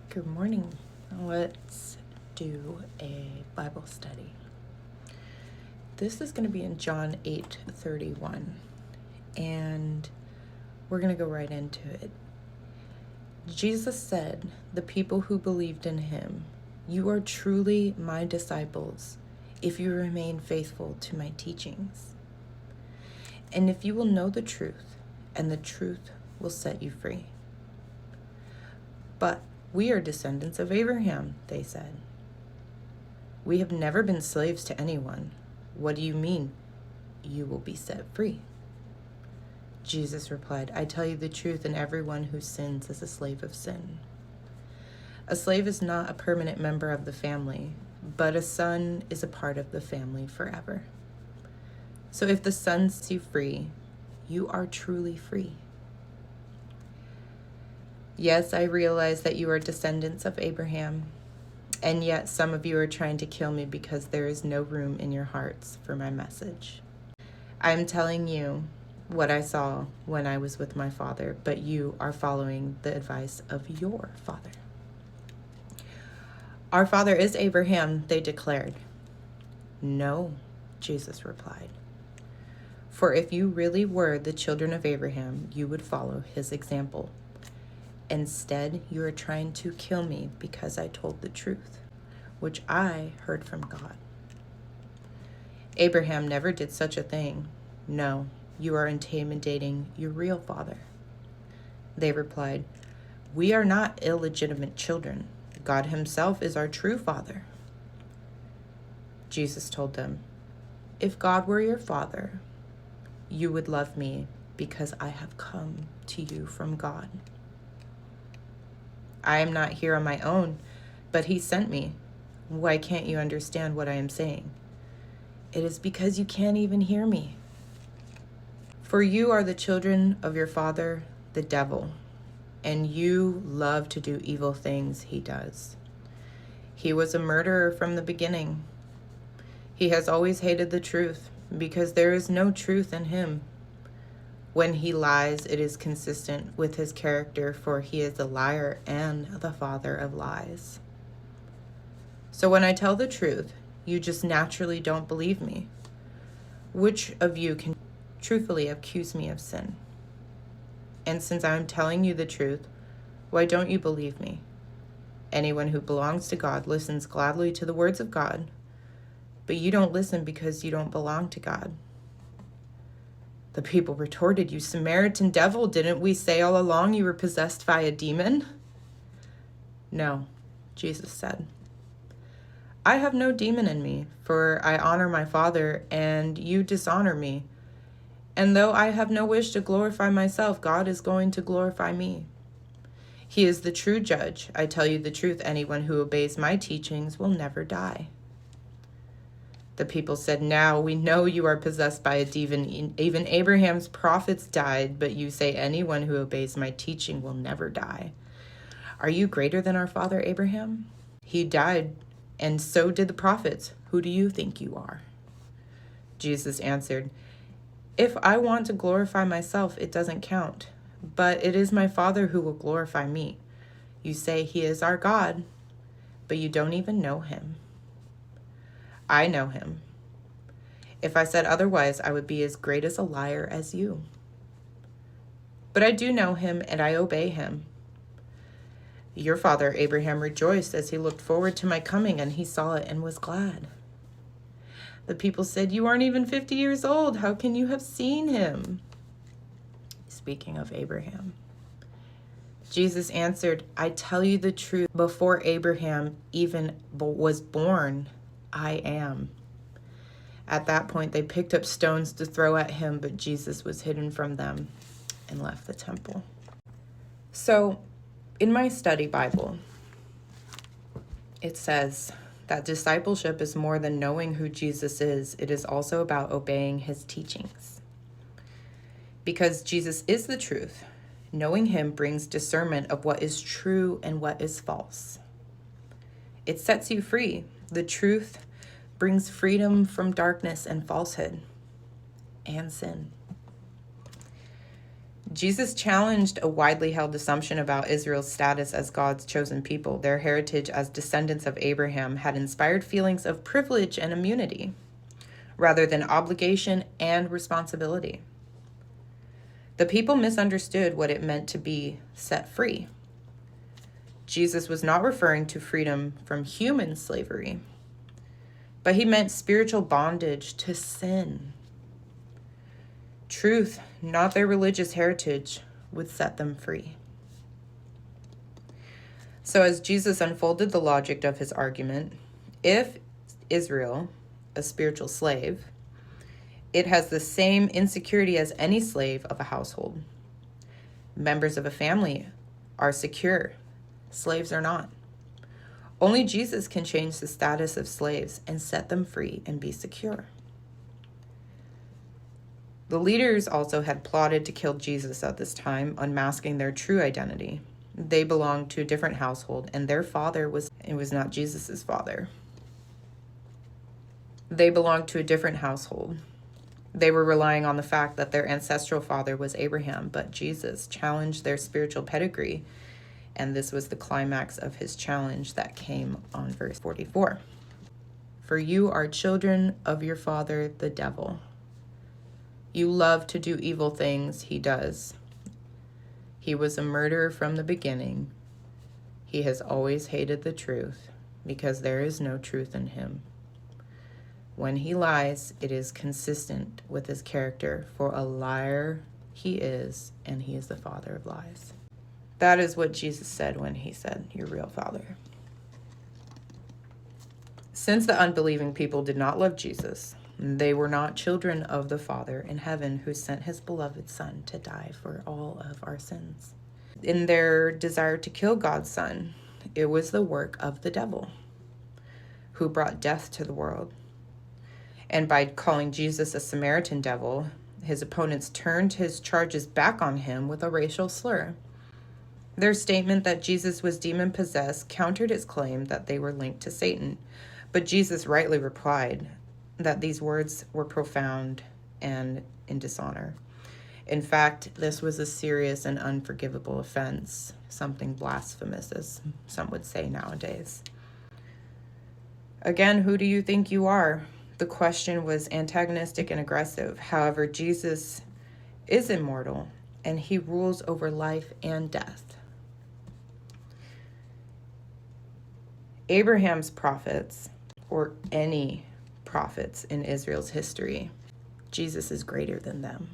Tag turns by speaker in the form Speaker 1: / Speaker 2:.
Speaker 1: Good morning. Let's do a Bible study. This is going to be in John 8:31, and we're going to go right into it. Jesus said, "The people who believed in him, you are truly my disciples if you remain faithful to my teachings. And if you will know the truth, and the truth will set you free." "But we are descendants of Abraham," they said. "We have never been slaves to anyone. What do you mean, you will be set free?" Jesus replied, "I tell you the truth, and everyone who sins is a slave of sin. A slave is not a permanent member of the family, but a son is a part of the family forever. So if the Son sets you free, you are truly free. Yes, I realize that you are descendants of Abraham, and yet some of you are trying to kill me because there is no room in your hearts for my message. I am telling you what I saw when I was with my father, but you are following the advice of your father." "Our father is Abraham," they declared. "No," Jesus replied. "For if you really were the children of Abraham, you would follow his example. Instead, you are trying to kill me because I told the truth, which I heard from God. Abraham never did such a thing. No, you are intimidating your real father." They replied, "We are not illegitimate children. God himself is our true father." Jesus told them, "If God were your father, you would love me because I have come to you from God. I am not here on my own, but he sent me. Why can't you understand what I am saying? It is because you can't even hear me. For you are the children of your father, the devil, and you love to do evil things he does. He was a murderer from the beginning. He has always hated the truth because there is no truth in him. When he lies, it is consistent with his character, for he is a liar and the father of lies. So when I tell the truth, you just naturally don't believe me. Which of you can truthfully accuse me of sin? And since I am telling you the truth, why don't you believe me? Anyone who belongs to God listens gladly to the words of God, but you don't listen because you don't belong to God." The people retorted, "You Samaritan devil, didn't we say all along you were possessed by a demon?" "No," Jesus said. "I have no demon in me, for I honor my Father, and you dishonor me. And though I have no wish to glorify myself, God is going to glorify me. He is the true judge. I tell you the truth, anyone who obeys my teachings will never die." The people said, "Now we know you are possessed by a demon. Even Abraham's prophets died, but you say anyone who obeys my teaching will never die. Are you greater than our father Abraham? He died, and so did the prophets. Who do you think you are?" Jesus answered, "If I want to glorify myself, it doesn't count. But it is my Father who will glorify me. You say he is our God, but you don't even know him. I know him. If I said otherwise, I would be as great as a liar as you. But I do know him, and I obey him. Your father Abraham rejoiced as he looked forward to my coming, and he saw it and was glad." The people said, "You aren't even 50 years old. How can you have seen him?" Speaking of Abraham. Jesus answered, "I tell you the truth, before Abraham even was born, I am." At that point, they picked up stones to throw at him, but Jesus was hidden from them and left the temple. So, in my study Bible, it says that discipleship is more than knowing who Jesus is. It is also about obeying his teachings. Because Jesus is the truth, knowing him brings discernment of what is true and what is false. It sets you free. The truth brings freedom from darkness and falsehood and sin. Jesus challenged a widely held assumption about Israel's status as God's chosen people. Their heritage as descendants of Abraham had inspired feelings of privilege and immunity, rather than obligation and responsibility. The people misunderstood what it meant to be set free. Jesus was not referring to freedom from human slavery, but he meant spiritual bondage to sin. Truth, not their religious heritage, would set them free. So as Jesus unfolded the logic of his argument, if Israel, a spiritual slave, it has the same insecurity as any slave of a household. Members of a family are secure. Slaves are not. Only Jesus can change the status of slaves and set them free and be secure. The leaders also had plotted to kill Jesus at this time, unmasking their true identity. They belonged to a different household, and their father was not Jesus's father. They belonged to a different household. They were relying on the fact that their ancestral father was Abraham, but Jesus challenged their spiritual pedigree, and this was the climax of his challenge that came on verse 44. For you are children of your father, the devil. You love to do evil things, he does. He was a murderer from the beginning. He has always hated the truth because there is no truth in him. When he lies, it is consistent with his character, for a liar he is, and he is the father of lies. That is what Jesus said when he said, your real father. Since the unbelieving people did not love Jesus, they were not children of the Father in heaven who sent his beloved Son to die for all of our sins. In their desire to kill God's Son, it was the work of the devil who brought death to the world. And by calling Jesus a Samaritan devil, his opponents turned his charges back on him with a racial slur. Their statement that Jesus was demon-possessed countered his claim that they were linked to Satan, but Jesus rightly replied that these words were profound and in dishonor. In fact, this was a serious and unforgivable offense, something blasphemous, as some would say nowadays. Again, who do you think you are? The question was antagonistic and aggressive. However, Jesus is immortal, and he rules over life and death. Abraham's prophets, or any prophets in Israel's history, Jesus is greater than them.